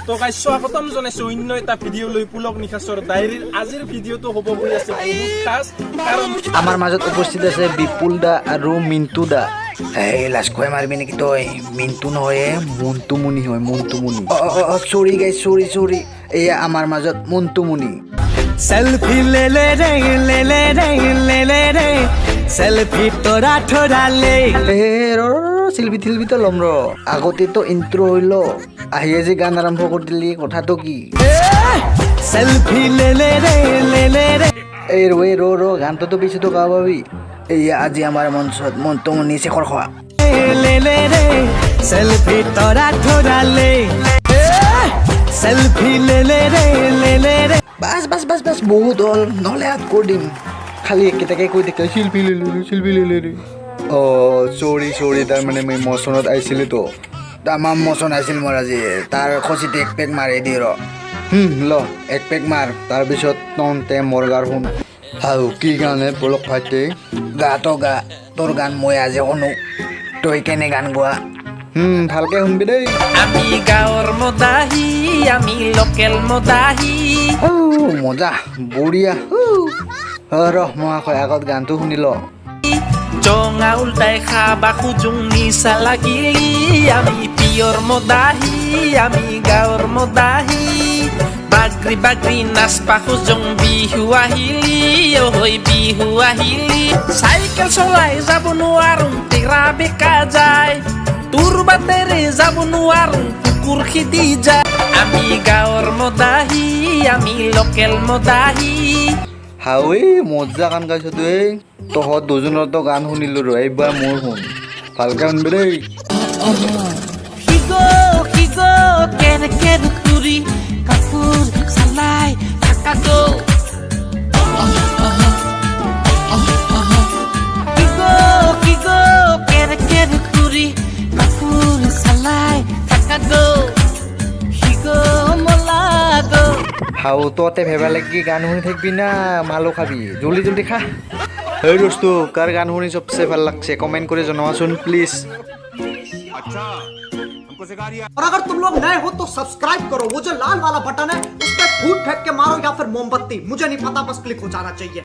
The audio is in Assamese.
তো গাইস স্বাগতম জনাইছো অন্য এটা ভিডিও লৈ পুলক নিখাছৰ ডায়েৰীৰ আজিৰ ভিডিওটো হ'ব গৈ আছে বহুত খাস কাৰণ আমাৰ মাজত উপস্থিত আছে বিপুল দা আৰু মিন্টু দা। এই লাস্কই মারবি নাকি তই? মিন্টু নহয়, মন্টু মুনি হয়, মন্টু মুনি। সরি গাইস, সরি এয়া আমার মাজত মন্টু মুনি। সেলফি লে লে রে লে লে রে লে লে রে সেলফি তোরা ঠোরা লে শিল্পী থিলবি তো লম র আগতে তো ইন্ট্রো হইল, আহিয়ে যে গান আরম্ভ করে দিলি, কথাটো কি? সেলফি লে লে রে লে লে রে এই র গানটো তো বেশি তো গাবি। এইয়া আজি আমার মঞ্চত মন্টু মুনি শেখর খোৱা। লে লে রে সেলফি তোরা ঠোরা লে সেলফি লে লে রে লে লে রে বাস বহুত হল, নহলে আত কৰি দিম। খালি একেটাকে কৈ থাকে শিল্পী লে চৰি তাৰমানে মই মচনত আহিছিলোঁ তো, তামাম মচন আহিছিল মোৰ আজি। তাৰ খচিতে এক পেক মাৰি দি ৰ ল এক পেক মাৰ, তাৰপিছত তহঁতে মোৰ গাৰ শুন। হাও কি গানে পলক ফাইতে গাটো গা, তোৰ গান মই আজি শুনো, তই কেনে গান গোৱা ভালকে শুনবি দেই। আমি গাঁৱৰ মদাহী, আমি লোকেল মদাহী। মজা বঢ়িয়া। ৰহ মই আকৌ আগত গানটো শুনি ল। জঙা উল্টাই খাবা খুজুং নিচা লাগিলি, আমি পিয়ৰ মদাহী, আমি গাঁৱৰ মদাহী। বাগৰি বাগৰি নাচবা খুজুং বিহু আহিলি, ঐ বিহু আহিলি। চাইকেল চলাই যাব নোৱাৰোঁ, তেৰা বেকা যায়, তোৰ বাটেৰে যাব নোৱাৰোঁ, কুকুৰ খেদি যায়। আমি গাঁৱৰ মদাহী, আমি লোকেল মদাহী। হাৱে মজা গান গাইছ তই। তহঁত দুজনতো গান শুনিলো ৰ, এইবাৰ মোৰ শুন, ভালকে শুনবি দেই। হিগো কেনেকে দুকুৰি কাপোৰ চালাই থাকা গো। হিগো কেনেকে দুকুৰি কাপোৰ চালাই থাকা গো। হিগো মলা গো। হাও তহঁতে ভেবা লাগি গান শুনি থাকবি না মালো খাবি, জলদি খা। এই দোস্ত, কাৰ গান শুনি সবচে ভাল লাগছে কমেন্ট করে জনাবাচোন প্লিজ। और अगर तुम लोग नए हो तो सब्सक्राइब करो, वो जो लाल वाला बटन है उस पर फूट फेंक के मारो या फिर मोमबत्ती, मुझे नहीं पता, बस क्लिक हो जाना चाहिए।